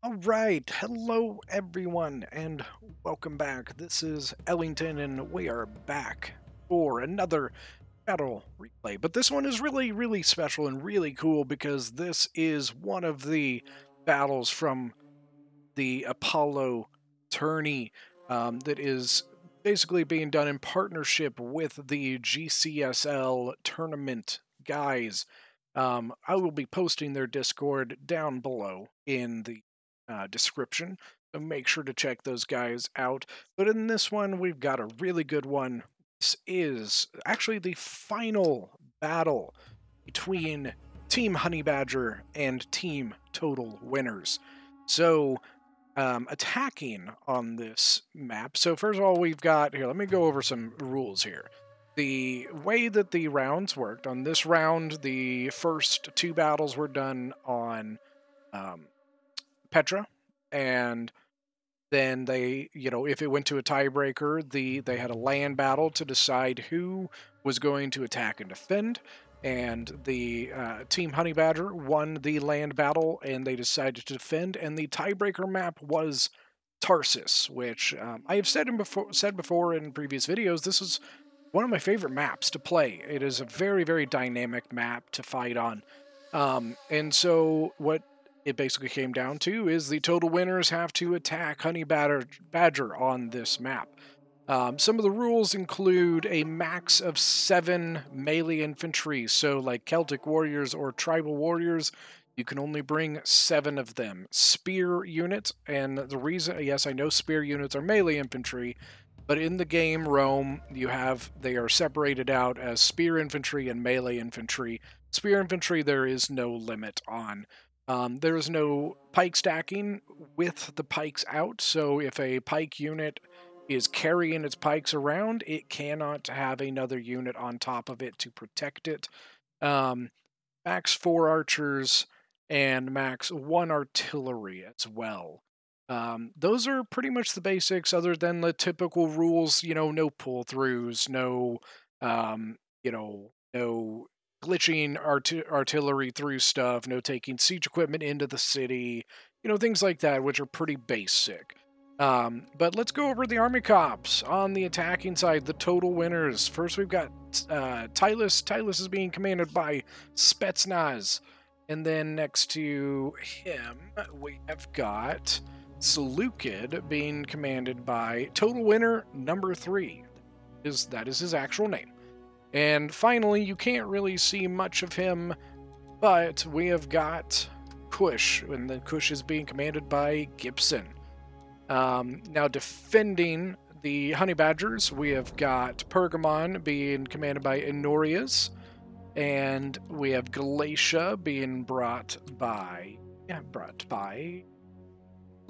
All right, hello everyone, and welcome back. This is Ellington, and we are back for another battle replay. But this one is really special and really cool because this is one of the battles from the Apollo tourney that is basically being done in partnership with the GCSL tournament guys. I will be posting their Discord down below in the description, so make sure to check those guys out. But in this one, we've got a really good one. This is actually the final battle between Team Honey Badger and Team Total Winners. So, attacking on this map. So first of all, we've got here. Let me go over some rules here. The way that the rounds worked on this round, the first two battles were done on Petra, and then they, if it went to a tiebreaker, they had a land battle to decide who was going to attack and defend. And the Team Honey Badger won the land battle, and they decided to defend. And the tiebreaker map was Tarsus, which I have said before in previous videos. This is one of my favorite maps to play. It is a very dynamic map to fight on. And so what it basically came down to is the total winners have to attack Honey Badger on this map. Some of the rules include a max of 7 melee infantry, so like Celtic warriors or tribal warriors, you can only bring 7 of them. Spear units, and the reason, yes, I know spear units are melee infantry, but in the game Rome, they are separated out as spear infantry and melee infantry. Spear infantry, there is no limit on. There is no pike stacking with the pikes out, so if a pike unit is carrying its pikes around, it cannot have another unit on top of it to protect it. Max 4 archers and max 1 artillery as well. Those are pretty much the basics, other than the typical rules, no pull-throughs, no glitching artillery through stuff, no taking siege equipment into the city, things like that, which are pretty basic. But let's go over the army cops. On the attacking side, the total winners. First, we've got Tylus. Tylus is being commanded by Spetsnaz. And then next to him, we have got Seleucid being commanded by Total Winner number 3. That is his actual name. And finally, you can't really see much of him, but we have got Kush, and then Kush is being commanded by Gibson. Now, defending the Honey Badgers, we have got Pergamon being commanded by Honorius, and we have Galatia being brought by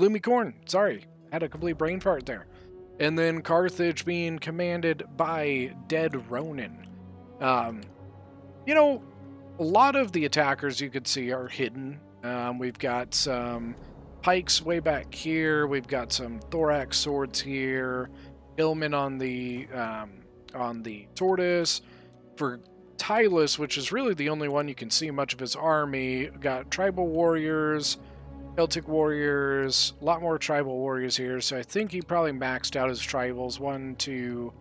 Lumicorn. Sorry, had a complete brain fart there. And then Carthage being commanded by Dead Ronin. A lot of the attackers you could see are hidden. We've got some pikes way back here. We've got some thorax swords here. Hillman on the tortoise. For Tylus, which is really the only one you can see much of his army, got tribal warriors, Celtic warriors, a lot more tribal warriors here. So I think he probably maxed out his tribals. 1, 2,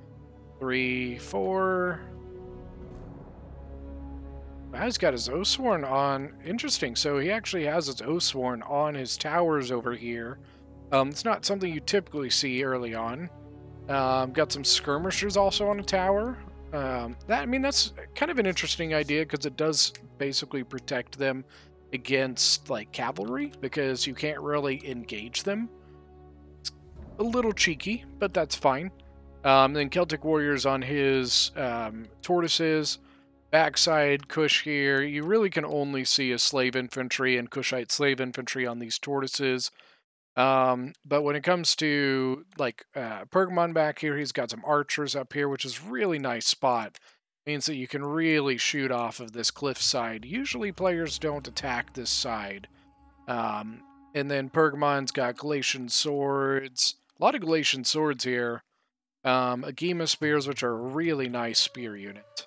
3, 4. He's got his Oathsworn on. Interesting. So he actually has his Oathsworn on his towers over here. It's not something you typically see early on. Got some skirmishers also on a tower. That's kind of an interesting idea because it does basically protect them against like cavalry because you can't really engage them. It's a little cheeky, but that's fine. Then Celtic warriors on his tortoises. Backside Kush here, you really can only see a slave infantry and Kushite slave infantry on these tortoises. But when it comes to like Pergamon back here, he's got some archers up here, which is really nice spot. Means that you can really shoot off of this cliff side. Usually players don't attack this side. And then Pergamon's got Galatian swords. A lot of Galatian swords here. Agema spears, which are a really nice spear unit.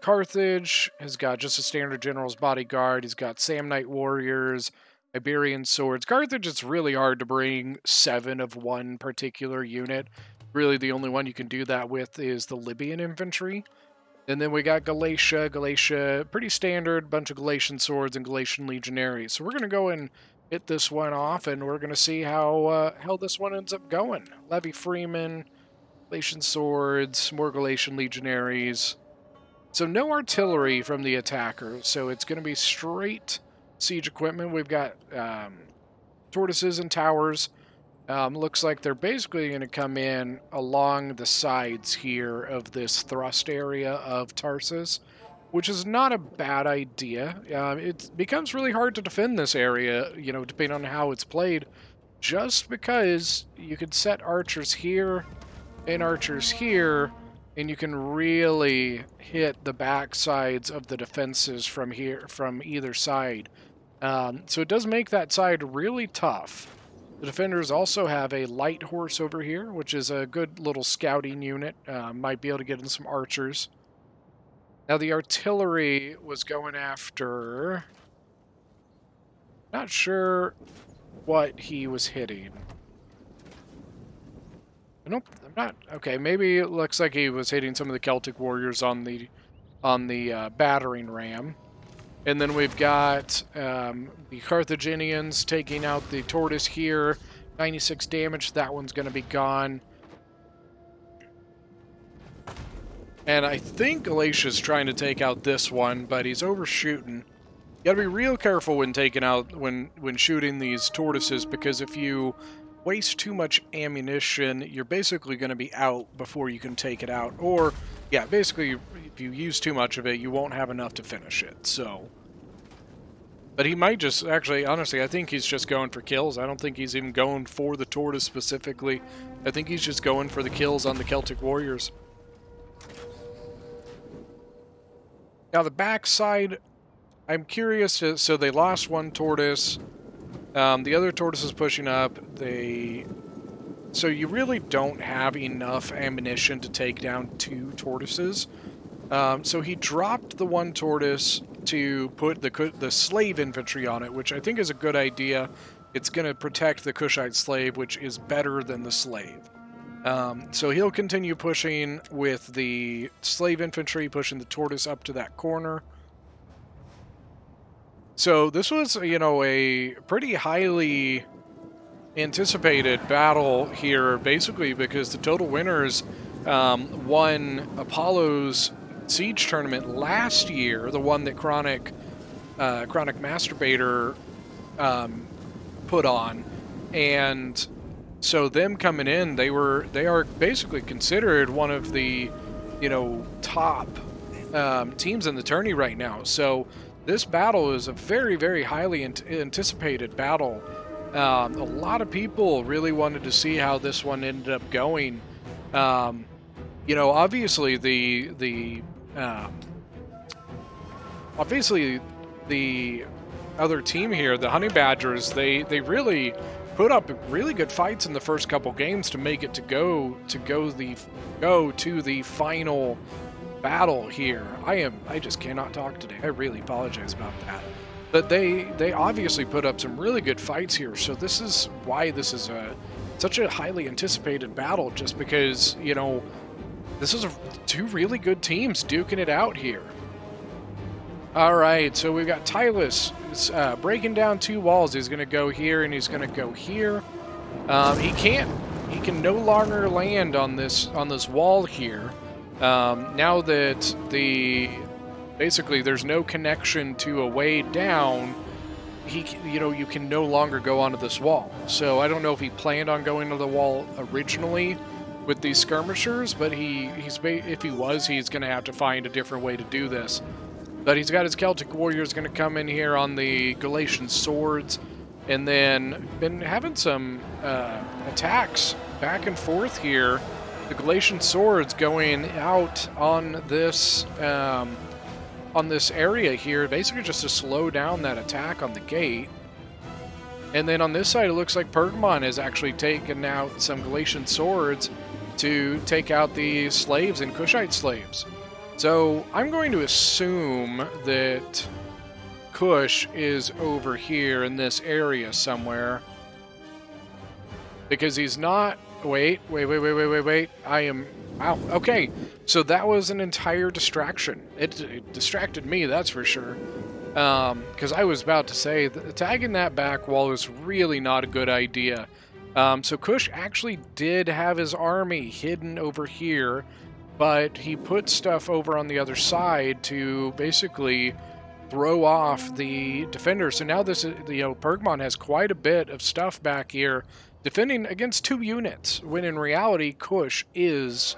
Carthage has got just a standard general's bodyguard. He's got Samnite warriors, Iberian swords. Carthage, it's really hard to bring 7 of one particular unit. Really, the only one you can do that with is the Libyan infantry. And then we got Galatia. Galatia, pretty standard, bunch of Galatian swords and Galatian legionaries. So we're going to go and hit this one off, and we're going to see how this one ends up going. Levy Freeman, Galatian swords, more Galatian legionaries. So no artillery from the attackers, so it's going to be straight siege equipment. We've got tortoises and towers. Looks like they're basically going to come in along the sides here of this thrust area of Tarsus, which is not a bad idea. It becomes really hard to defend this area, you know, depending on how it's played, just because you could set archers here and archers here, and you can really hit the back sides of the defenses from either side. So it does make that side really tough. The defenders also have a light horse over here, which is a good little scouting unit. Might be able to get in some archers. Now the artillery was going after... Not sure what he was hitting. Nope, I'm not. Okay, maybe it looks like he was hitting some of the Celtic warriors on the battering ram. And then we've got the Carthaginians taking out the tortoise here. 96 damage. That one's going to be gone. And I think Galatia's trying to take out this one, but he's overshooting. You got to be real careful when when shooting these tortoises, because if you waste too much ammunition, you're basically going to be out before you can take it out. Or, yeah, basically, if you use too much of it, you won't have enough to finish it, so... But he might just... Actually, honestly, I think he's just going for kills. I don't think he's even going for the tortoise specifically. I think he's just going for the kills on the Celtic warriors. Now, the backside, I'm curious. So they lost one tortoise. The other tortoise is pushing up. So you really don't have enough ammunition to take down 2 tortoises. So he dropped the one tortoise to put the slave infantry on it, which I think is a good idea. It's going to protect the Kushite slave, which is better than the slave. So he'll continue pushing with the slave infantry, pushing the tortoise up to that corner. So this was, you know, a pretty highly anticipated battle here, basically because the total winners won Apollo's Siege tournament last year, the one that Chronic Masturbator put on, and so them coming in, they are basically considered one of the, you know, top teams in the tourney right now. So this battle is a very, very highly anticipated battle. A lot of people really wanted to see how this one ended up going. You know, obviously the other team here, the Honey Badgers, they really put up really good fights in the first couple games to make it to go to the final battle here. I just cannot talk today. I really apologize about that. But they obviously put up some really good fights here. So this is why this is such a highly anticipated battle, just because, you know, this is 2 really good teams duking it out here. All right, so we've got Tylus breaking down 2 walls. He's going to go here and he's going to go here. He can no longer land on this wall here. Now that basically there's no connection to a way down, you can no longer go onto this wall. So I don't know if he planned on going to the wall originally with these skirmishers, but if he was, he's going to have to find a different way to do this. But he's got his Celtic warriors going to come in here on the Galatian swords, and then been having some attacks back and forth here. The Galatian swords going out on this area here, basically just to slow down that attack on the gate. And then on this side, it looks like Pergamon has actually taken out some Galatian swords to take out the slaves and Kushite slaves. So I'm going to assume that Kush is over here in this area somewhere. Because he's not... Wait. I am... Wow, okay. So that was an entire distraction. It distracted me, that's for sure. Because I was about to say, tagging that back wall is really not a good idea. So Kush actually did have his army hidden over here, but he put stuff over on the other side to basically throw off the defenders. So now this is, Pergamon has quite a bit of stuff back here defending against 2 units, when in reality Kush is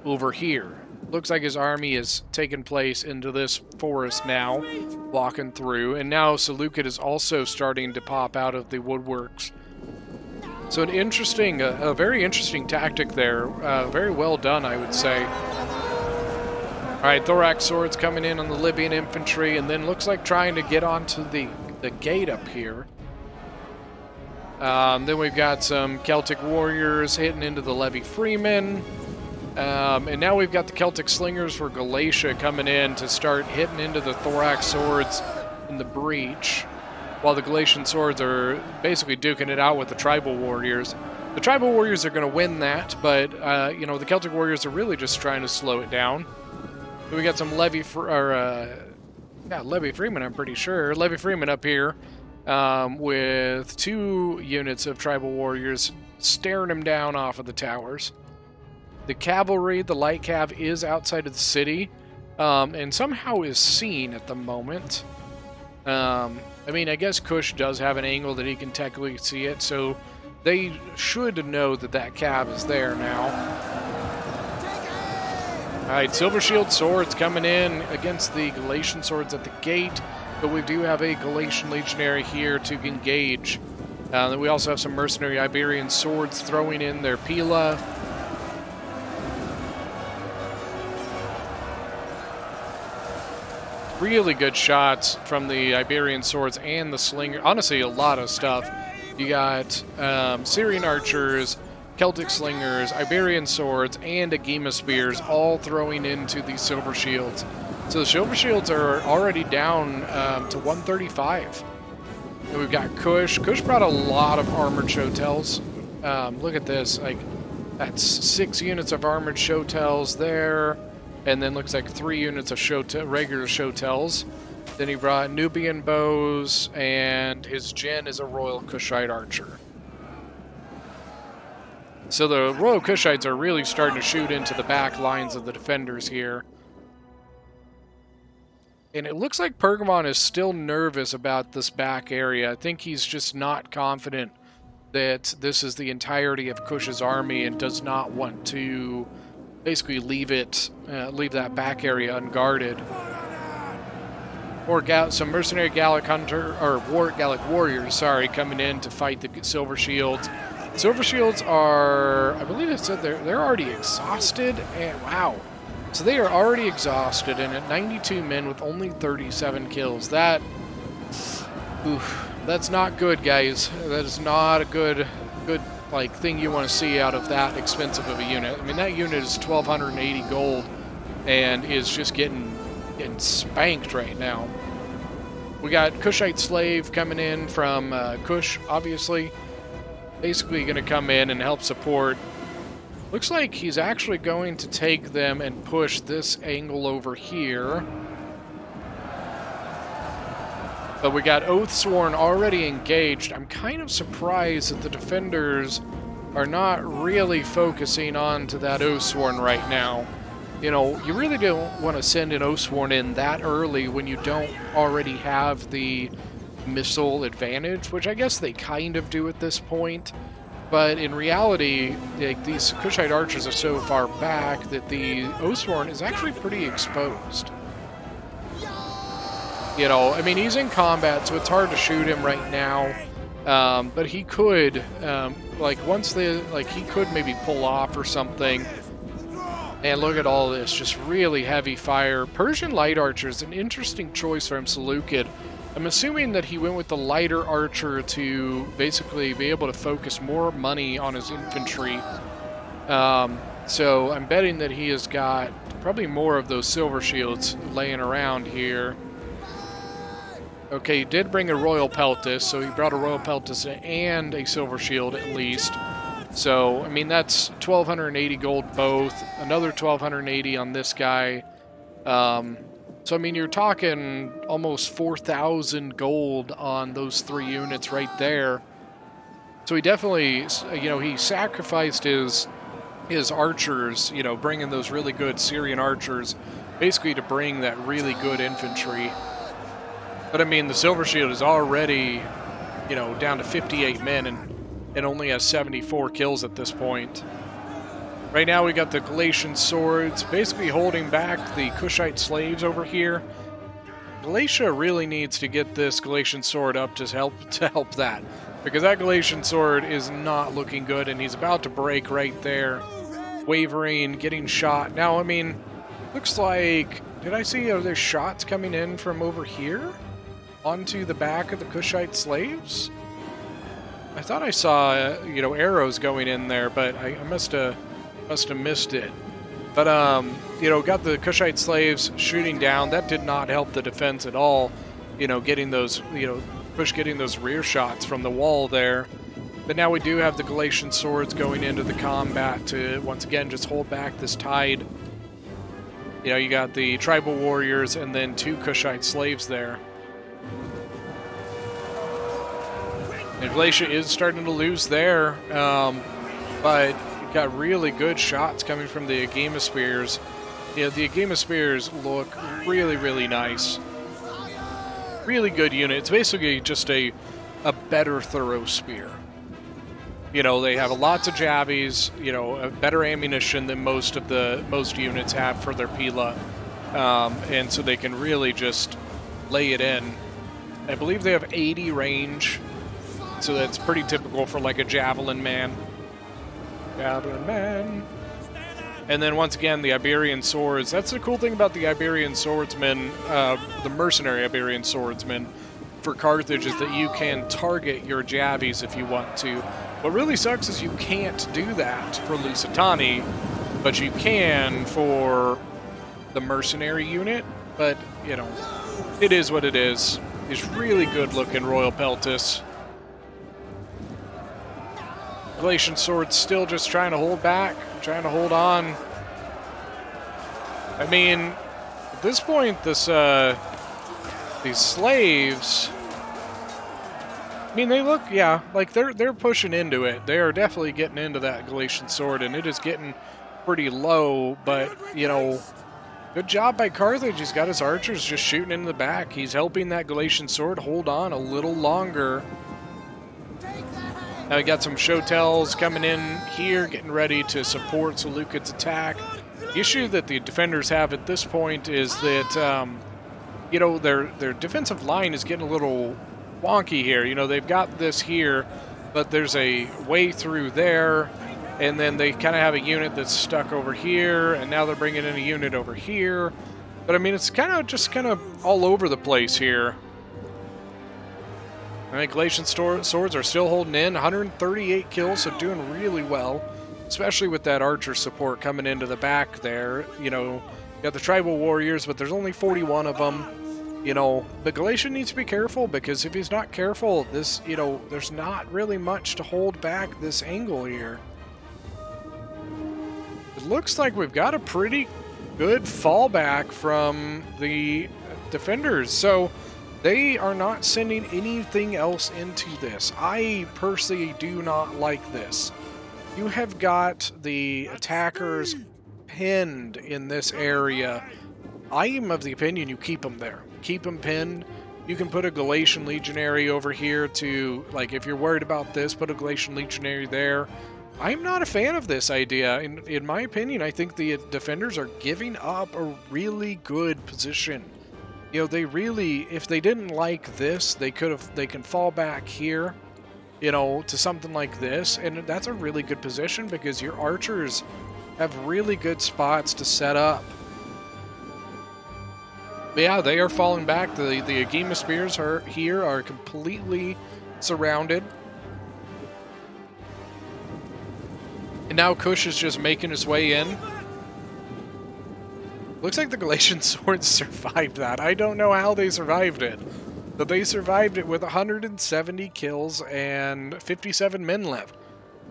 over here. Looks like his army is taking place into this forest now, walking through, and now Seleucid is also starting to pop out of the woodworks. So an interesting, a very interesting tactic there. Very well done, I would say. Alright, Thorax Swords coming in on the Libyan infantry, and then looks like trying to get onto the gate up here. Then we've got some Celtic warriors hitting into the Levy Freemen. And now we've got the Celtic Slingers for Galatia coming in to start hitting into the Thorax Swords in the breach, while the Galatian Swords are basically duking it out with the Tribal Warriors. The Tribal Warriors are going to win that, but, the Celtic Warriors are really just trying to slow it down. So we got some Levy Freeman, I'm pretty sure. Levy Freeman up here with 2 units of Tribal Warriors staring him down off of the towers. The cavalry, the light cav, is outside of the city, and somehow is seen at the moment. I mean, I guess Kush does have an angle that he can technically see it, so they should know that that cav is there now. Alright, Silver Shield Swords coming in against the Galatian Swords at the gate, but we do have a Galatian Legionary here to engage. Then we also have some mercenary Iberian Swords throwing in their Pila. Really good shots from the Iberian Swords and the Slinger. Honestly, a lot of stuff. You got Syrian Archers, Celtic Slingers, Iberian Swords, and Agema Spears all throwing into these Silver Shields. So the Silver Shields are already down to 135. And we've got Kush. Kush brought a lot of armored Shotels. Look at this. Like, that's 6 units of armored Shotels there. And then looks like 3 units of regular Shotels. Then he brought Nubian bows, and his gen is a Royal Kushite archer. So the Royal Kushites are really starting to shoot into the back lines of the defenders here. And it looks like Pergamon is still nervous about this back area. I think he's just not confident that this is the entirety of Kush's army and does not want to basically leave that back area unguarded. Or some mercenary Gallic warriors, sorry, coming in to fight the Silver Shields. Silver Shields are, I believe it said they're already exhausted, and wow. So they are already exhausted, and at 92 men with only 37 kills. That's not good, guys. That is not a good like thing you want to see out of that expensive of a unit. I mean, that unit is 1,280 gold and is just getting spanked right now. We got Kushite Slave coming in from Kush, obviously. Basically going to come in and help support. Looks like he's actually going to take them and push this angle over here. But we got Oathsworn already engaged. I'm kind of surprised that the defenders are not really focusing on to that Oathsworn right now. You know, you really don't want to send an Oathsworn in that early when you don't already have the missile advantage, which I guess they kind of do at this point. But in reality, like, these Kushite archers are so far back that the Oathsworn is actually pretty exposed. You know, I mean, he's in combat, so it's hard to shoot him right now. But he could, he could maybe pull off or something. And look at all this, just really heavy fire. Persian Light Archer is an interesting choice from Seleucid. I'm assuming that he went with the lighter archer to basically be able to focus more money on his infantry. So I'm betting that he has got probably more of those Silver Shields laying around here. Okay, he did bring a Royal Peltis, so he brought a Royal Peltis and a Silver Shield at least. So, I mean, that's 1,280 gold both, another 1,280 on this guy. So, I mean, you're talking almost 4,000 gold on those 3 units right there. So he definitely, you know, he sacrificed his archers, you know, bringing those really good Syrian archers, basically to bring that really good infantry. But I mean, the Silver Shield is already, you know, down to 58 men and only has 74 kills at this point. Right now we got the Galatian swords basically holding back the Kushite slaves over here. Galatia really needs to get this Galatian sword up to help that, because that Galatian sword is not looking good, and he's about to break right there, wavering, getting shot. Now, I mean, looks like, did I see other shots coming in from over here onto the back of the Kushite slaves? I thought I saw, you know, arrows going in there, but I must have missed it. But, you know, got the Kushite slaves shooting down. That did not help the defense at all. You know, getting those, you know, getting those rear shots from the wall there. But now we do have the Galatian swords going into the combat to, once again, just hold back this tide. You know, you got the tribal warriors and then 2 Kushite slaves there. And Galatia is starting to lose there, but got really good shots coming from the Agema spears. Yeah, the Agema spears look really, really nice. Really good unit. It's basically just a better thorough spear. You know, they have lots of javies, you know, a better ammunition than most units have for their Pila. And so they can really just lay it in. I believe they have 80 range, so that's pretty typical for like a javelin man. Javelin man. And then once again, the Iberian swords. That's the cool thing about the Iberian swordsmen, the mercenary Iberian swordsmen for Carthage, is that you can target your javies if you want to. What really sucks is you can't do that for Lusitani, but you can for the mercenary unit. But, you know, it is what it is. These really good looking Royal Peltis. Galatian swords still just trying to hold back, trying to hold on. I mean, at this point, these slaves, I mean, they look, yeah, like they're pushing into it. They are definitely getting into that Galatian sword, and it is getting pretty low, but, you know, good job by Carthage. He's got his archers just shooting in the back. He's helping that Galatian sword hold on a little longer. Now we got some Shotels coming in here, getting ready to support Seleucid's attack. The issue that the defenders have at this point is that, you know, their defensive line is getting a little wonky here. You know, they've got this here, but there's a way through there, and then they kind of have a unit that's stuck over here, and now they're bringing in a unit over here. But, I mean, it's just kind of all over the place here. I think Galatian swords are still holding in. 138 kills, so doing really well, especially with that archer support coming into the back there. You know, you got the tribal warriors, but there's only 41 of them. You know, but Galatian needs to be careful, because if he's not careful, this, you know, there's not really much to hold back this angle here. It looks like we've got a pretty good fallback from the defenders, so they are not sending anything else into this. I personally do not like this. You have got the attackers pinned in this area. I am of the opinion you keep them there. Keep them pinned. You can put a Galatian legionary over here to, like, if you're worried about this, put a Galatian legionary there. I'm not a fan of this idea. In my opinion, I think the defenders are giving up a really good position. You know, they really, if they didn't like this, they can fall back here, you know, to something like this, and that's a really good position because your archers have really good spots to set up. But yeah, they are falling back. The Agema spears are completely surrounded. And now Kush is just making his way in. Looks like the Galatian swords survived that. I don't know how they survived it. But they survived it with 170 kills and 57 men left.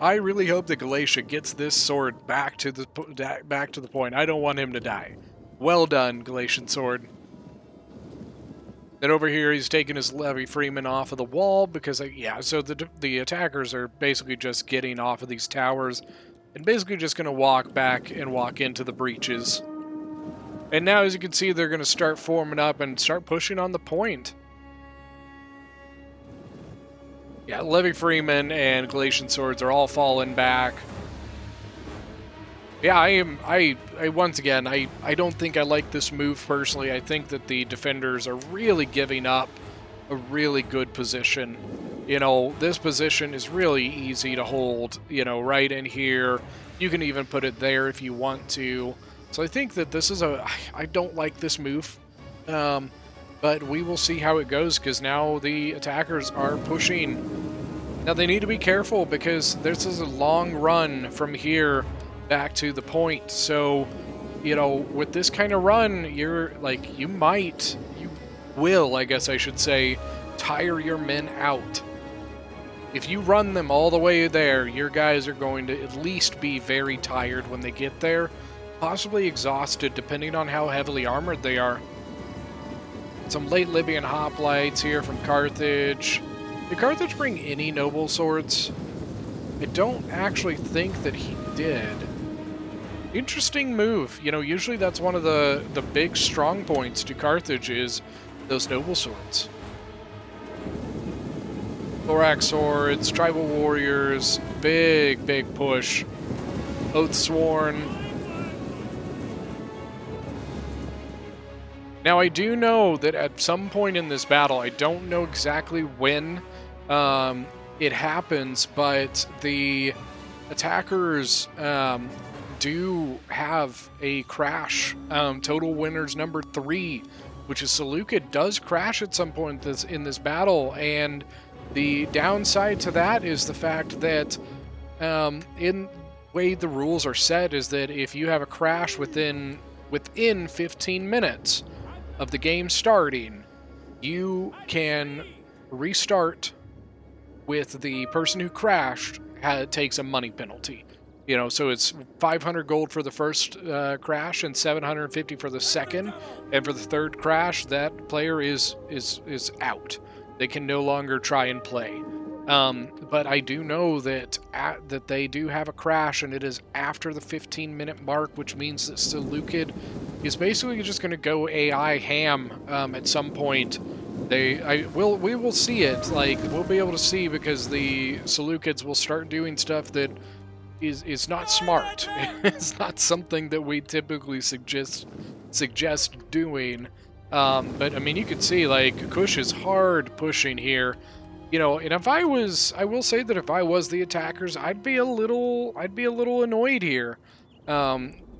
I really hope that Galatia gets this sword back to the point. I don't want him to die. Well done, Galatian sword. Then over here, he's taking his Levy Freeman off of the wall because, yeah, so the attackers are basically just getting off of these towers and basically just going to walk back and walk into the breaches. And now, as you can see, they're going to start forming up and start pushing on the point. Yeah, Levy Freeman and Galatian swords are all falling back. Yeah, I once again, I don't think I like this move personally. I think that the defenders are really giving up a really good position. You know, this position is really easy to hold, you know, right in here. You can even put it there if you want to. So I think that this is I don't like this move. But we will see how it goes, because now the attackers are pushing. Now they need to be careful, because this is a long run from here back to the point. So, you know, with this kind of run, you're like, you will, I guess I should say, tire your men out. If you run them all the way there, your guys are going to at least be very tired when they get there, possibly exhausted, depending on how heavily armored they are. Some late Libyan hoplites here from Carthage. Did Carthage bring any noble swords? I don't actually think that he did. Interesting move. You know, usually that's one of the big strong points to Carthage is those noble swords. Thorax swords, tribal warriors, big push. Oathsworn. Now, I do know that at some point in this battle, I don't know exactly when it happens, but the attackers do have a crash. Total winners number 3, which is Seleucid, does crash at some point in this battle, and the downside to that is the fact that in the way the rules are set is that if you have a crash within 15 minutes of the game starting, you can restart with the person who crashed takes a money penalty. You know, so it's 500 gold for the first crash and 750 for the second, and for the third crash, that player is out. They can no longer try and play. But I do know that that they do have a crash, and it is after the 15-minute mark, which means that Seleucid is basically just going to go AI ham at some point. We will see it. Like, we'll be able to see, because the Seleucids will start doing stuff that is not smart. It's not something that we typically suggest doing. But I mean, you can see, like, Kush is hard pushing here. You know, and I will say that if I was the attackers, I'd be a little annoyed here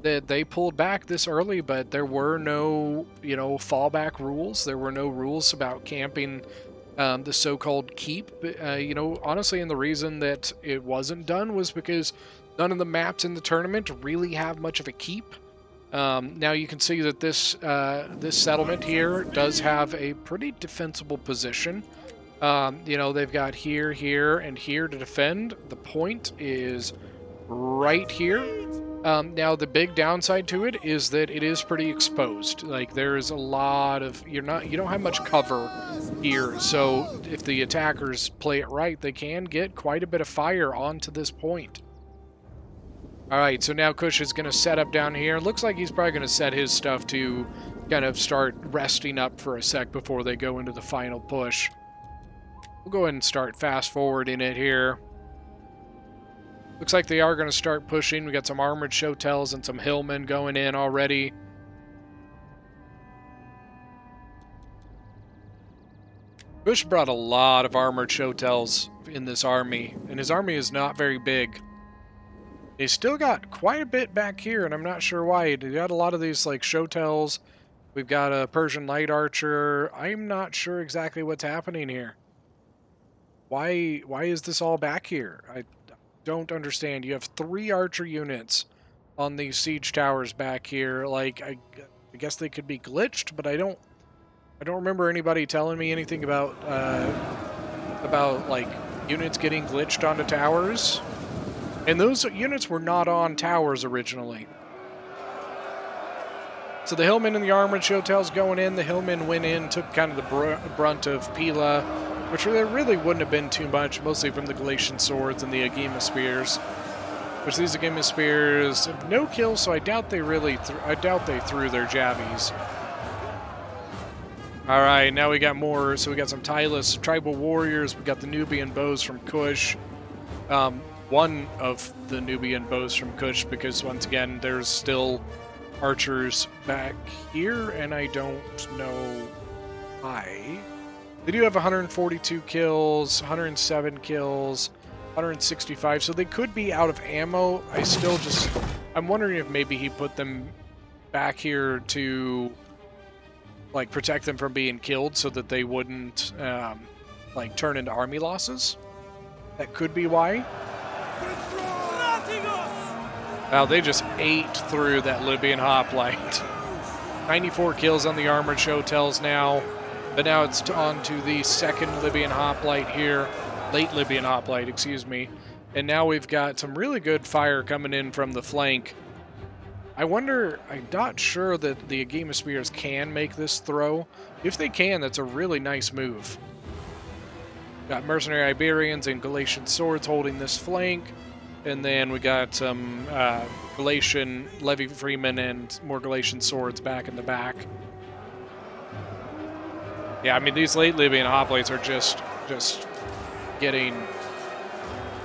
that they pulled back this early, but there were no, you know, fallback rules. There were no rules about camping the so-called keep. You know, honestly, and the reason that it wasn't done was because none of the maps in the tournament really have much of a keep. Now you can see that this settlement here does have a pretty defensible position. You know, they've got here, here, and here to defend. The point is right here. Now, the big downside to it is that it is pretty exposed. Like, there is a lot of... you don't have much cover here, so if the attackers play it right, they can get quite a bit of fire onto this point. Alright, so now Kush is going to set up down here. Looks like he's probably going to set his stuff to kind of start resting up for a sec before they go into the final push. We'll go ahead and start fast-forwarding it here. Looks like they are going to start pushing. We got some armored Shotels and some hillmen going in already. Bush brought a lot of armored Shotels in this army, and his army is not very big. He's still got quite a bit back here, and I'm not sure why. He got a lot of these, like, Shotels. We've got a Persian light archer. I'm not sure exactly what's happening here. Why is this all back here? I don't understand. You have 3 archer units on these siege towers back here. Like, I guess they could be glitched, but I don't I don't remember anybody telling me anything about like units getting glitched onto towers. And those units were not on towers originally. So the Hillmen and the Armored Showtails going in. The Hillmen went in, took kind of the brunt of Pila, which really wouldn't have been too much, mostly from the Galatian Swords and the Agema Spears. Which these Agema Spears have no kills, so I doubt they really threw their jabbies. All right, now we got more. So we got some Tylus Tribal Warriors. We got the Nubian Bows from Kush. One of the Nubian Bows from Kush, because once again, there's still archers back here, and I don't know why. They do have 142 kills, 107 kills, 165, so they could be out of ammo. I'm wondering if maybe he put them back here to like protect them from being killed so that they wouldn't like turn into army losses. That could be why. Wow, they just ate through that Libyan Hoplite. 94 kills on the Armored Showtails now, but now it's on to the second Libyan Hoplite here. Late Libyan Hoplite, excuse me. And now we've got some really good fire coming in from the flank. I wonder, I'm not sure that the Agema Spears can make this throw. If they can, that's a really nice move. Got Mercenary Iberians and Galatian Swords holding this flank. And then we got some Galatian Levy Freemen and more Galatian Swords back in the back. Yeah, I mean, these late Libyan Hoplites are just getting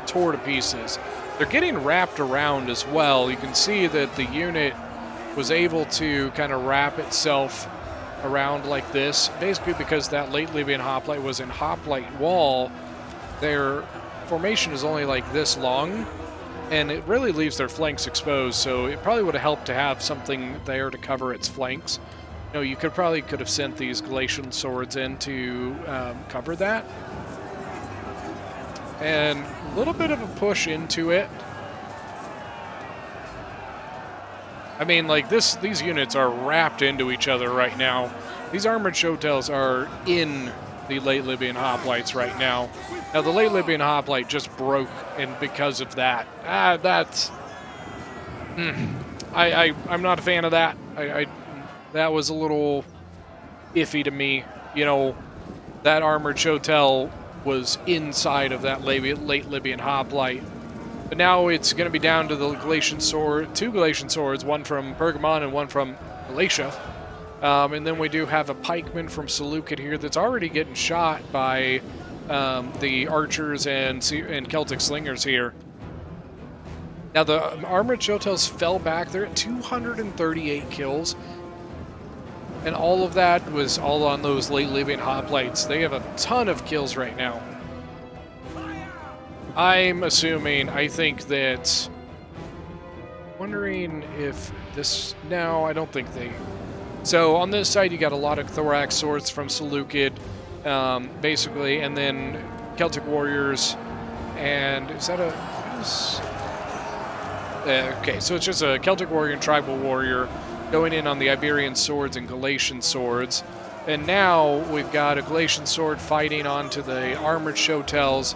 tore to pieces. They're getting wrapped around as well. You can see that the unit was able to kind of wrap itself around like this, basically because that late Libyan Hoplite was in Hoplite wall. Their formation is only like this long, and it really leaves their flanks exposed, so it probably would have helped to have something there to cover its flanks. You know, you could have sent these Galatian Swords in to cover that. And a little bit of a push into it. I mean, like, these units are wrapped into each other right now. These Armored Showtails are in the late Libyan Hoplites right now. Now, the late Libyan Hoplite just broke, and because of that, I'm not a fan of that. That was a little iffy to me. You know, that Armored Showtail was inside of that late Libyan Hoplite. But now it's going to be down to the Galatian Sword, two Galatian Swords, one from Pergamon and one from Galatia. And then we do have a pikeman from Seleucid here that's already getting shot by the archers and Celtic slingers here. Now the Armored Showtails fell back. They're at 238 kills. And all of that was all on those late Libyan Hoplites. They have a ton of kills right now. I think that... Wondering if this... No, I don't think they... So on this side, you got a lot of Thorax Swords from Seleucid, basically, and then Celtic Warriors, and is that a... okay, so it's just a Celtic Warrior and Tribal Warrior going in on the Iberian Swords and Galatian Swords. And now we've got a Galatian Sword fighting onto the Armored Showtails.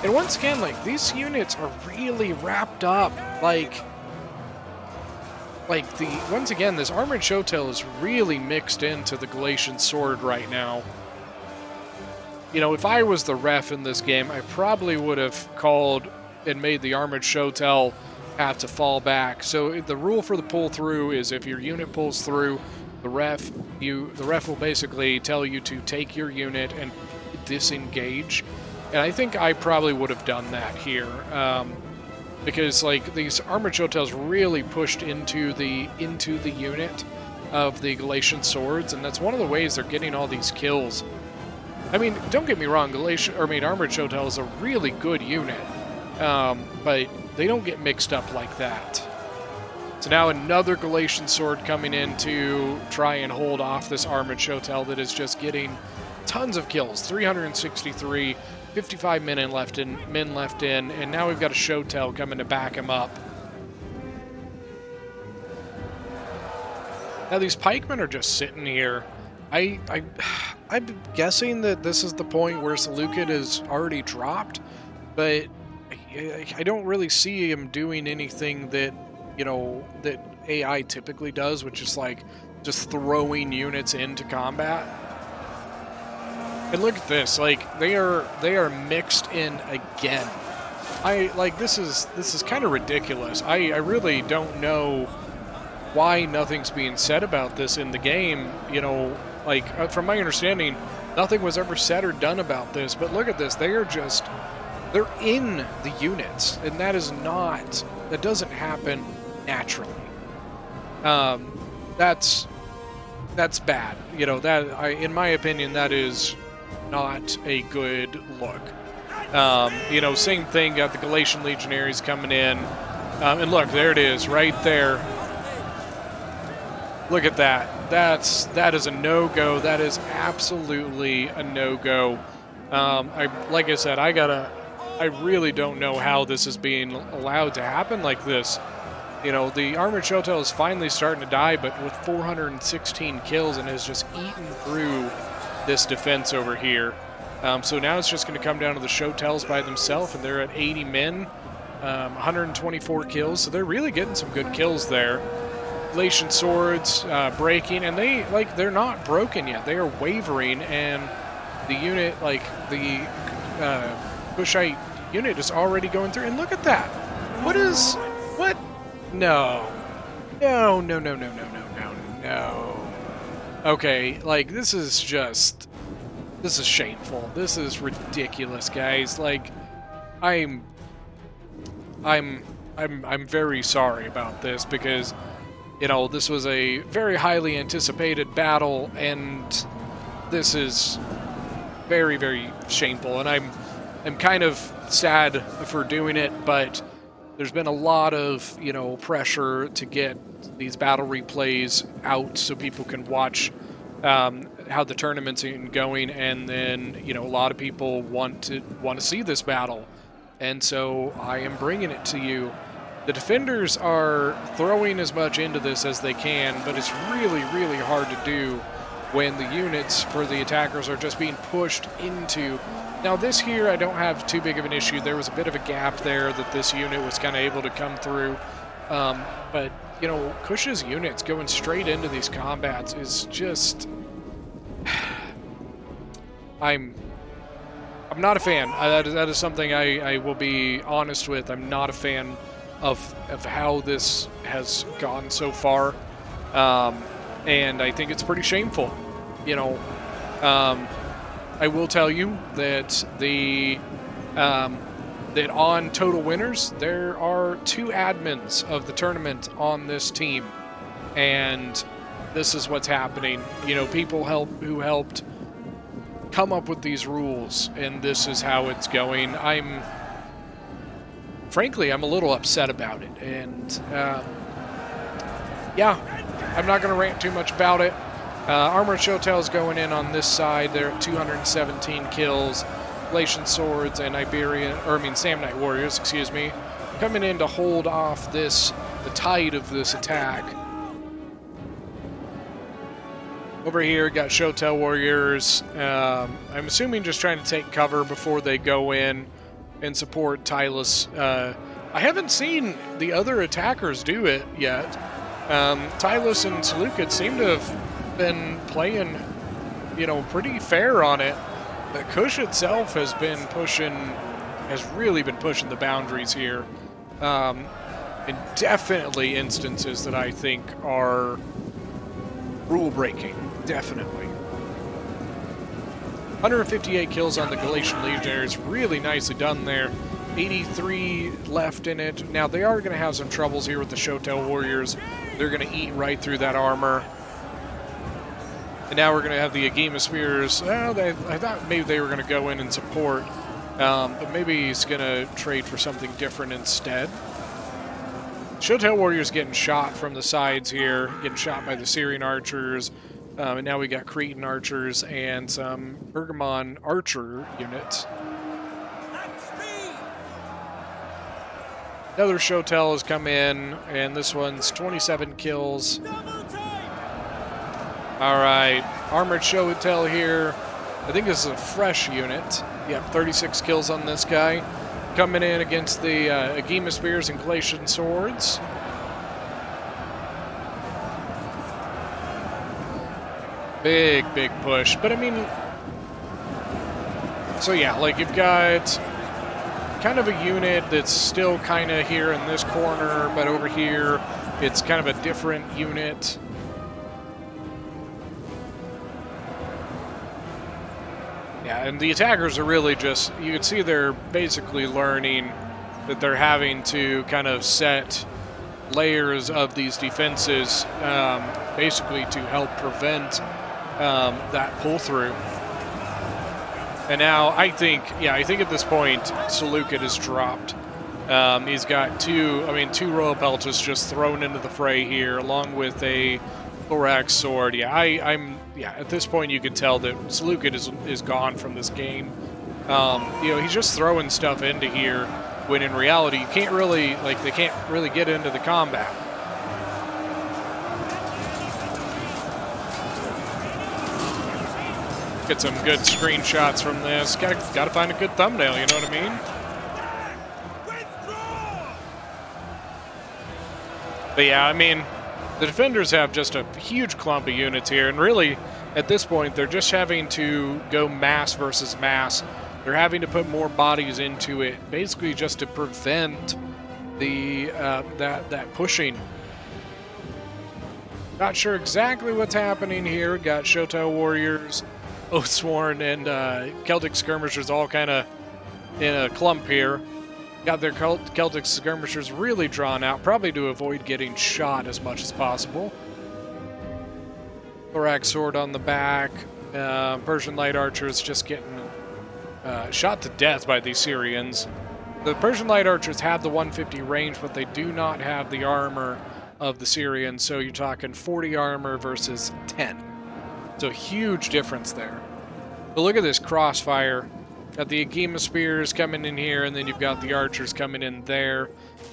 And once again, like, these units are really wrapped up. Once again, this Armored Showtail is really mixed into the Galatian Sword right now. You know, if I was the ref in this game, I probably would have called and made the Armored Showtail have to fall back. So the rule for the pull through is if your unit pulls through, the ref will basically tell you to take your unit and disengage. And I think I probably would have done that here. Because like these Armored Showtails really pushed into the unit of the Galatian Swords, and that's one of the ways they're getting all these kills. I mean, don't get me wrong, Armored Showtail is a really good unit, but they don't get mixed up like that. So now another Galatian Sword coming in to try and hold off this Armored Showtail that is just getting tons of kills, 363. 55 men left in, and now we've got a Showtail coming to back him up. Now these pikemen are just sitting here. I'm guessing that this is the point where Seleucid is already dropped, but I don't really see him doing anything that, you know, that AI typically does, which is like just throwing units into combat. And look at this, like they are mixed in again. This is kind of ridiculous. I really don't know why nothing's being said about this in the game. You know, like from my understanding, nothing was ever said or done about this. But look at this, they're in the units, and that doesn't happen naturally. That's bad. You know, in my opinion, that is not a good look. You know, same thing, got the Galatian Legionaries coming in. And look, there it is, right there. Look at that. That is a no-go. That is absolutely a no-go. Like I said, I really don't know how this is being allowed to happen like this. You know, the Armored Shotel is finally starting to die, but with 416 kills and has just eaten through this defense over here. So now it's just going to come down to the Shotels by themselves, and they're at 80 men, 124 kills, so they're really getting some good kills there. Galatian swords breaking, and they're not broken yet. They are wavering, and the unit, like the Kushite unit, is already going through. And look at that! What? No. Okay, like this is shameful. This is ridiculous, guys. Like, I'm very sorry about this, because, you know, this was a very highly anticipated battle, and this is very, very shameful. And I'm kind of sad for doing it, but there's been a lot of, you know, pressure to get these battle replays out so people can watch how the tournament's going, and then, you know, a lot of people want to see this battle, and so I am bringing it to you. The defenders are throwing as much into this as they can, but it's really, really hard to do when the units for the attackers are just being pushed into. Now this here, I don't have too big of an issue. There was a bit of a gap there that this unit was kind of able to come through, but, you know, Kush's units going straight into these combats is just... I'm not a fan. That is something I will be honest with. I'm not a fan of how this has gone so far, and I think it's pretty shameful. You know, I will tell you that that on Total Winners there are 2 admins of the tournament on this team, and this is what's happening. You know, people who helped come up with these rules, and this is how it's going. Frankly, I'm a little upset about it, and yeah, I'm not going to rant too much about it. Armored Shotel's going in on this side. They're at 217 kills. Galatian Swords and Samnite Warriors, excuse me, coming in to hold off the tide of this attack. Over here, got Shotel Warriors. I'm assuming just trying to take cover before they go in and support Tylus. I haven't seen the other attackers do it yet. Tylus and Seleucid seem to have been playing, you know, pretty fair on it. But Kush itself has really been pushing the boundaries here. And definitely instances that I think are rule-breaking. Definitely. 158 kills on the Galatian Legionaries. Really nicely done there. 83 left in it. Now, they are going to have some troubles here with the Shotel Warriors. They're going to eat right through that armor. And now we're going to have the Agema Spears. I thought maybe they were going to go in and support. But maybe he's going to trade for something different instead. Shotel Warriors getting shot from the sides here. Getting shot by the Syrian archers. And now we got Cretan archers and some Pergamon archer units. Another Shotel has come in, and this one's 27 kills. All right, Armored Shotel here. I think this is a fresh unit. Yep, 36 kills on this guy. Coming in against the Agema Spears and Glacian Swords. Big push. But I mean, so yeah, like you've got kind of a unit that's still kind of here in this corner, but over here it's kind of a different unit. Yeah, and the attackers are really just, you can see they're basically learning that they're having to kind of set layers of these defenses basically to help prevent that pull through. And now I think at this point Seleucid has dropped. He's got two Royal Peltas just thrown into the fray here, along with a Thorax Sword. Yeah, at this point you can tell that Seleucid is gone from this game. He's just throwing stuff into here when in reality you can't really, they can't really get into the combat. Get some good screenshots from this. Gotta find a good thumbnail, you know what I mean? But yeah, I mean, the defenders have just a huge clump of units here, and really, at this point, they're just having to go mass versus mass. They're having to put more bodies into it, basically just to prevent the that pushing. Not sure exactly what's happening here. Got Shotel Warriors, Oathsworn, and Celtic Skirmishers all kind of in a clump here. Got their Celtic Skirmishers really drawn out, probably to avoid getting shot as much as possible. Thorax Sword on the back. Persian Light Archers just getting shot to death by these Syrians. The Persian Light Archers have the 150 range, but they do not have the armor of the Syrians, so you're talking 40 armor versus 10. So huge difference there. But look at this crossfire. Got the Agema Spears coming in here, and then you've got the Archers coming in there.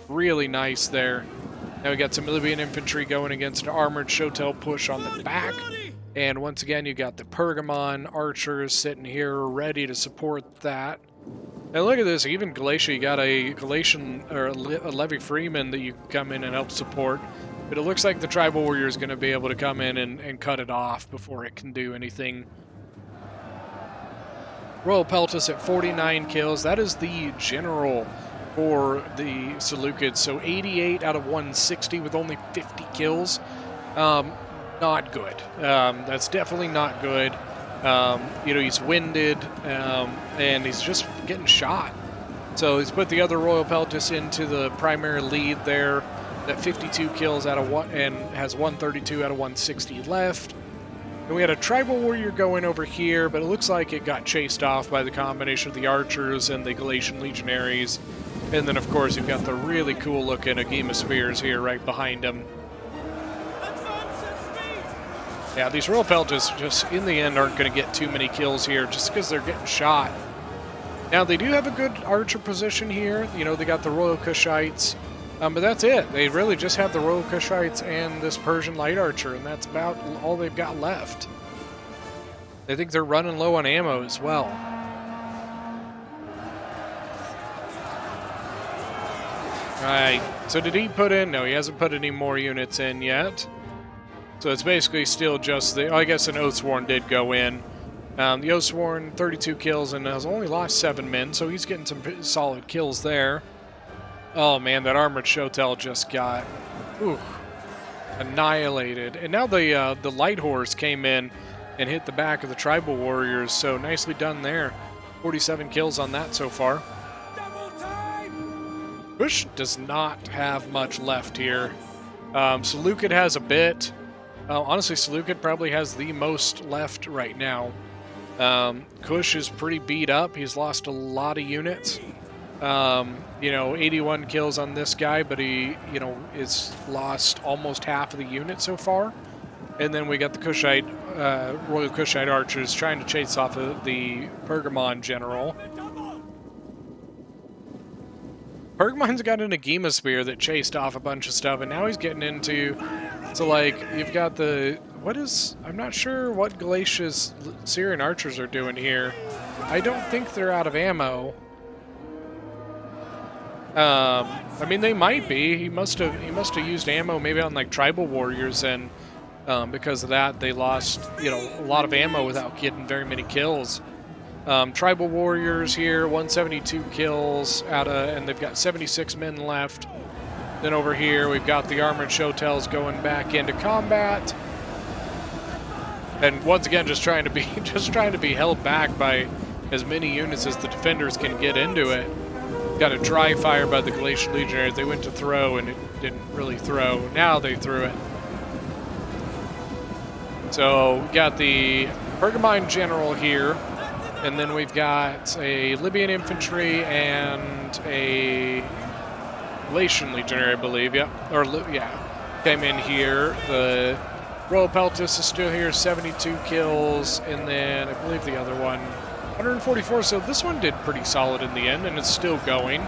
Really nice there. Now we got some Libyan infantry going against an armored Shotel push on the back. And once again, you got the Pergamon Archers sitting here ready to support that. And look at this, even Galatia, you got a Galatian, or a Levy Freeman that you can come in and help support. But it looks like the Tribal Warrior is going to be able to come in and cut it off before it can do anything. Royal Peltas at 49 kills. That is the general for the Seleucids. So 88 out of 160 with only 50 kills. Not good. That's definitely not good. He's winded, and he's just getting shot. So he's put the other Royal Peltas into the primary lead there. That 52 kills out of one, and has 132 out of 160 left. And we had a Tribal Warrior going over here, but it looks like it got chased off by the combination of the Archers and the Galatian Legionaries. And then, of course, you've got the really cool-looking Agema Spears here right behind them. Yeah, these Royal Peltas just, in the end, aren't going to get too many kills here just because they're getting shot. Now, they do have a good Archer position here. You know, they got the Royal Kushites. But that's it. They really just have the Royal Kushites and this Persian Light Archer, and that's about all they've got left. They think they're running low on ammo as well. Alright, so did he put in? No, he hasn't put any more units in yet. So it's basically still just the... I guess an Oathsworn did go in. The Oathsworn, 32 kills, and has only lost 7 men, so he's getting some solid kills there. Oh man, that armored Shotel just got annihilated. And now the Light Horse came in and hit the back of the Tribal Warriors, so nicely done there. 47 kills on that so far. Bush does not have much left here. Seleucid has a bit. Honestly, Seleucid probably has the most left right now. Kush is pretty beat up. He's lost a lot of units. 81 kills on this guy, but he, is lost almost half of the unit so far. And then we got the Kushite, Royal Kushite Archers trying to chase off of the Pergamon General. Bergman's got an Agema Spear that chased off a bunch of stuff, and now he's getting into... So, like, you've got the... What is... I'm not sure what Galatia's Syrian archers are doing here. I don't think they're out of ammo. I mean, they might be. He must have used ammo maybe on, like, tribal warriors, and because of that, they lost, you know, a lot of ammo without getting very many kills. Tribal warriors here, 172 kills and they've got 76 men left. Then over here, we've got the armored Shotels going back into combat, and once again, just trying to be held back by as many units as the defenders can get into it. Got a dry fire by the Galatian Legionaries. They went to throw, and it didn't really throw. Now they threw it. So we got the Pergamine General here. And then we've got a Libyan infantry and a Galatian legionary, I believe. Yep. Yeah. Came in here. The Royal Peltis is still here, 72 kills. And then I believe the other one, 144. So this one did pretty solid in the end, and it's still going.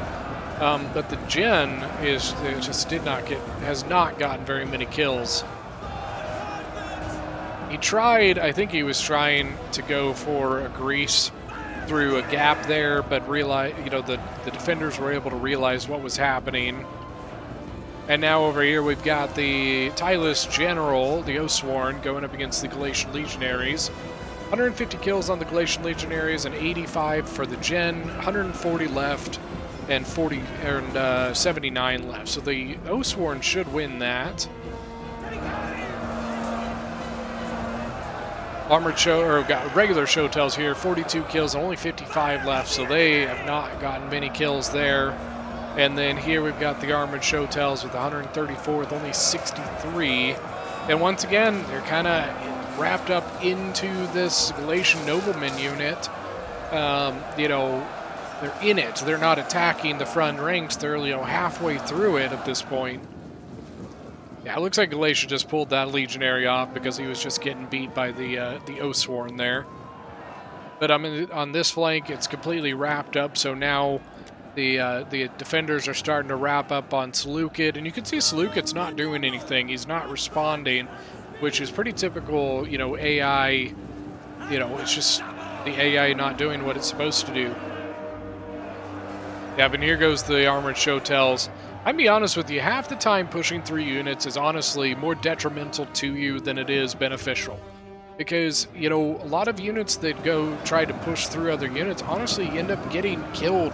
But the Gen has not gotten very many kills. He tried, I think he was trying to go for a grease through a gap there, but realized, you know, the defenders were able to realize what was happening. And now over here we've got the Tylus General, the Oathsworn, going up against the Galatian Legionaries. 150 kills on the Galatian Legionaries and 85 for the Gen, 140 left and 79 left. So the Oathsworn should win that. Got regular Shotels here, 42 kills, only 55 left, so they have not gotten many kills there. And then here we've got the armored Shotels with 134 with only 63. And once again, they're kind of wrapped up into this Galatian nobleman unit. You know, they're in it. They're not attacking the front ranks. They're, you know, halfway through it at this point. Yeah, it looks like Galatia just pulled that legionary off because he was just getting beat by the Oathsworn there. But on this flank, it's completely wrapped up. So now the defenders are starting to wrap up on Seleucid, and you can see Seleucid's not doing anything. He's not responding, which is pretty typical. You know, AI. You know, it's just the AI not doing what it's supposed to do. Yeah, but here goes the armored Shotels. I'll be honest with you, half the time pushing through units is honestly more detrimental to you than it is beneficial. Because, you know, a lot of units that go try to push through other units honestly end up getting killed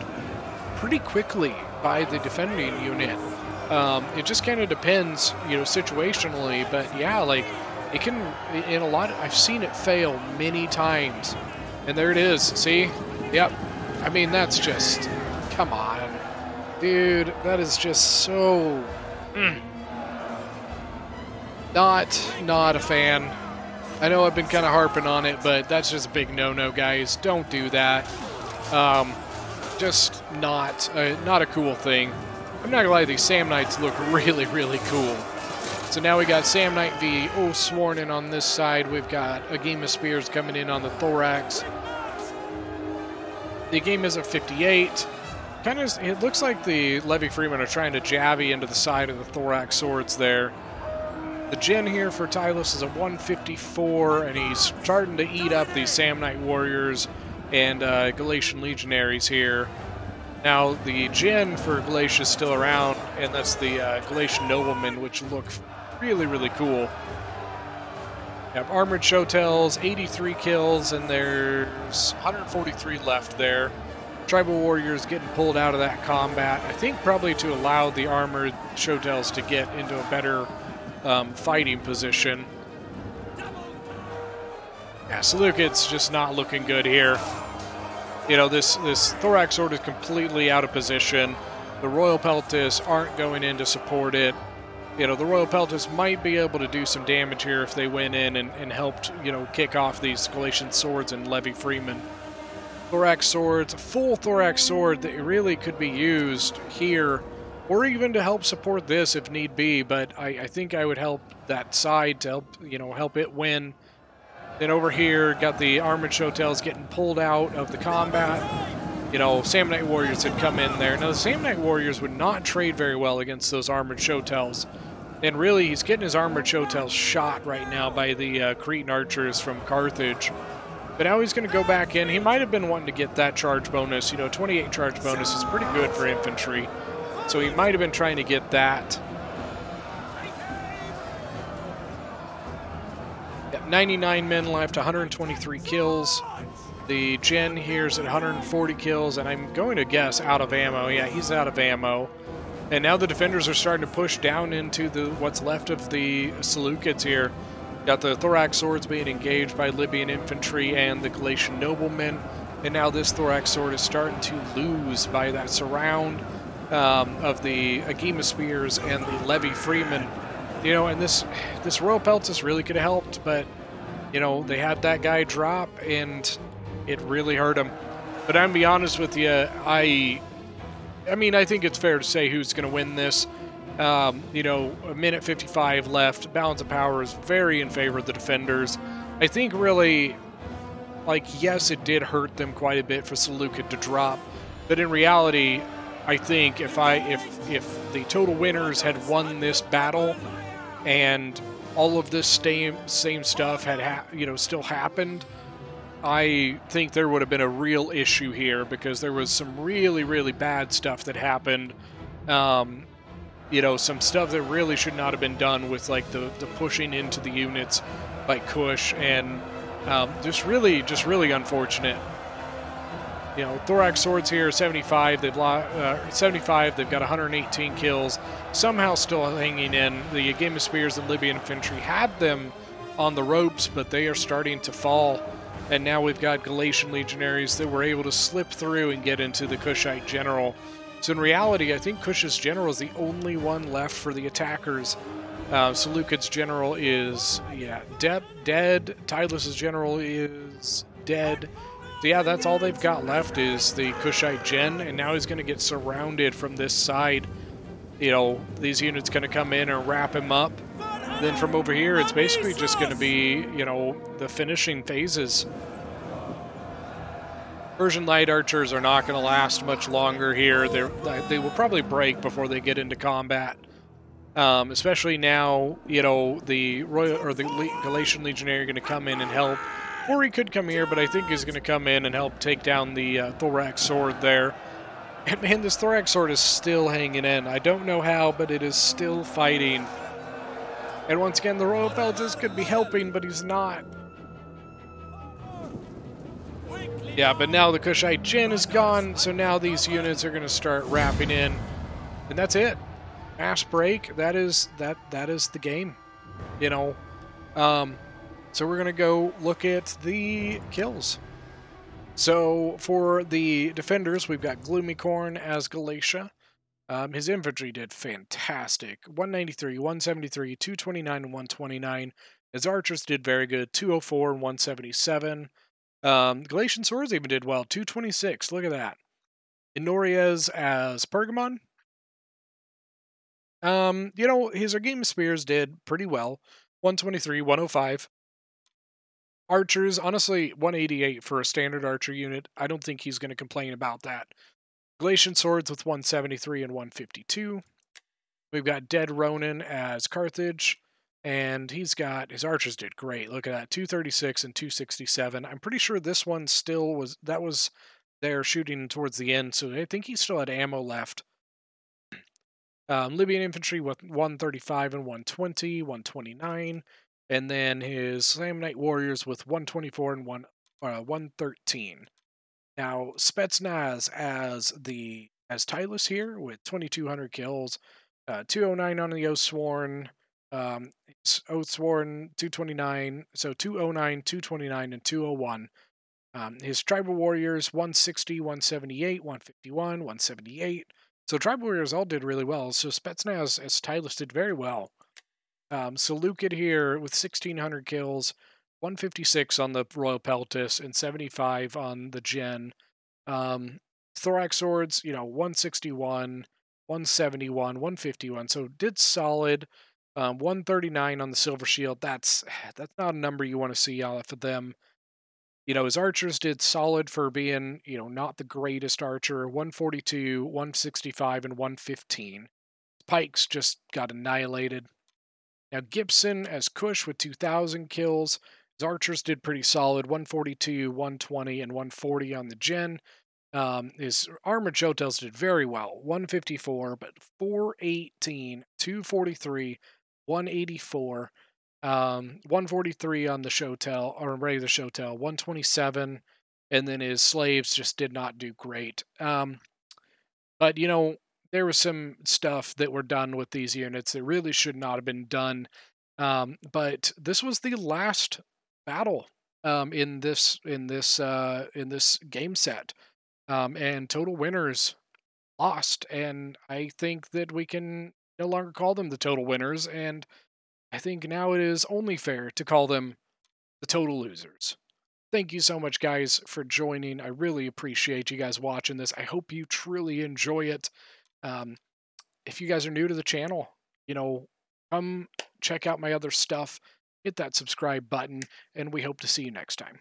pretty quickly by the defending unit. It just kind of depends, you know, situationally, but yeah, like, it can, in a lot, I've seen it fail many times. And there it is, see? Yep. I mean, that's just, come on. Dude, that is just so... Not a fan. I know I've been kind of harping on it, but that's just a big no-no, guys. Don't do that. Just not a cool thing. I'm not gonna lie, these Samnites look really, really cool. So now we got Samnite v Oathsworn, and on this side we've got Agema Spears coming in on the Thorax. The game is at 58. It looks like the Levy Freemen are trying to jabby into the side of the Thorax swords there. The Gen here for Tylus is a 154, and he's starting to eat up these Samnite warriors and Galatian legionaries here. Now the Gen for Galatia is still around, and that's the Galatian noblemen, which look really, really cool. We have armored Shotels, 83 kills, and there's 143 left there. Tribal warriors getting pulled out of that combat, I think probably to allow the armored Shotels to get into a better fighting position. Yeah, Seleucid's just not looking good here. You know, this Thorax sword is completely out of position. The Royal Peltis aren't going in to support it. You know, the Royal Peltis might be able to do some damage here if they went in and helped, you know, kick off these Galatian swords and Levy Freemen. Thorax swords, a full Thorax sword that really could be used here, or even to help support this if need be, but I think I would help that side to help, you know, help it win. Then over here, got the armored Shotels getting pulled out of the combat. you know, Samnite Warriors had come in there. Now, the Samnite Warriors would not trade very well against those Armored Shotels. And really, he's getting his Armored Shotels shot right now by the Cretan Archers from Carthage. But now he's going to go back in. He might have been wanting to get that charge bonus. You know, 28 charge bonus is pretty good for infantry. So he might have been trying to get that. Got 99 men left, 123 kills. The Gen here's at 140 kills, and I'm going to guess out of ammo. Yeah, he's out of ammo. And now the defenders are starting to push down into the what's left of the Seleucids here. Got the Thorax swords being engaged by Libyan infantry and the Galatian noblemen. And now this Thorax sword is starting to lose by that surround of the Agema spears and the Levy freemen. You know, and this Royal Peltis really could have helped, but, you know, they had that guy drop, and it really hurt him. But I'm going to be honest with you, I mean, I think it's fair to say who's going to win this. You know, a minute 55 left. Balance of power is very in favor of the defenders. I think really, like, yes, it did hurt them quite a bit for Seleucid to drop, but in reality, I think if the total winners had won this battle and all of this same stuff had still happened, I think there would have been a real issue here, because there was some really, really bad stuff that happened. You know, some stuff that really should not have been done with, like, the pushing into the units by Kush, and just really unfortunate. You know, Thorax swords here, 75. They've 75. They've got 118 kills. Somehow still hanging in. The Agema spears and Libyan infantry had them on the ropes, but they are starting to fall. And now we've got Galatian legionaries that were able to slip through and get into the Kushite general. So in reality, I think Kush's general is the only one left for the attackers. Seleucid's general is, dead. Tylus's general is dead. So yeah, that's all they've got left is the Kushite gen, and now he's going to get surrounded from this side. You know, these units going to come in and wrap him up. Then from over here, it's basically just going to be, you know, the finishing phases. Persian light archers are not going to last much longer here. They will probably break before they get into combat. Especially now, you know, the Galatian legionary are going to come in and help. Or he could come here, but I think he's going to come in and help take down the Thorax sword there. And man, this Thorax sword is still hanging in. I don't know how, but it is still fighting. And once again, the Royal Peltis could be helping, but he's not. Yeah, but now the Kushite Jin is gone, so now these units are going to start wrapping in. And that's it. Mass break, that is the game. You know, so we're going to go look at the kills. So for the defenders, we've got Gloomicorn as Galatia. His infantry did fantastic. 193, 173, 229, and 129. His archers did very good. 204 and 177. Galatian swords even did well. 226. Look at that. Inoriez as Pergamon. You know, his Agema spears did pretty well. 123, 105. Archers, honestly, 188 for a standard archer unit. I don't think he's going to complain about that. Galatian swords with 173 and 152. We've got Dead Ronin as Carthage, and he's got, his archers did great. Look at that, 236 and 267. I'm pretty sure this one still was, that was there shooting towards the end, so I think he still had ammo left. Libyan infantry with 135 and 120, 129. And then his Samnite warriors with 124 and 113. Now Spetsnaz as Tylus here with 2,200 kills, 209 on the Oathsworn, Oathsworn 229, so 209, 229, and 201. His tribal warriors 160, 178, 151, 178. So tribal warriors all did really well. So Spetsnaz as Tylus did very well. Seleucid here with 1,600 kills, 156 on the Royal Peltis, and 75 on the Gen. Thorax swords, you know, 161, 171, 151, so did solid. 139 on the Silver Shield. That's not a number you want to see out of them. His archers did solid for being, not the greatest archer. 142, 165, and 115. Pikes just got annihilated. Now Gibson as Kush with 2,000 kills. His archers did pretty solid. 142, 120, and 140 on the gen. His armored showtails did very well. 154, but 418, 243, 184. 143 on the showtail or regular showtail, 127, and then his slaves just did not do great. But there was some stuff that were done with these units that really should not have been done. But this was the last battle in this game set, and total winners lost, and I think that we can no longer call them the total winners, and I think now it is only fair to call them the total losers. Thank you so much, guys, for joining. I really appreciate you guys watching this. I hope you truly enjoy it. Um, if you guys are new to the channel, come check out my other stuff, hit that subscribe button, and we hope to see you next time.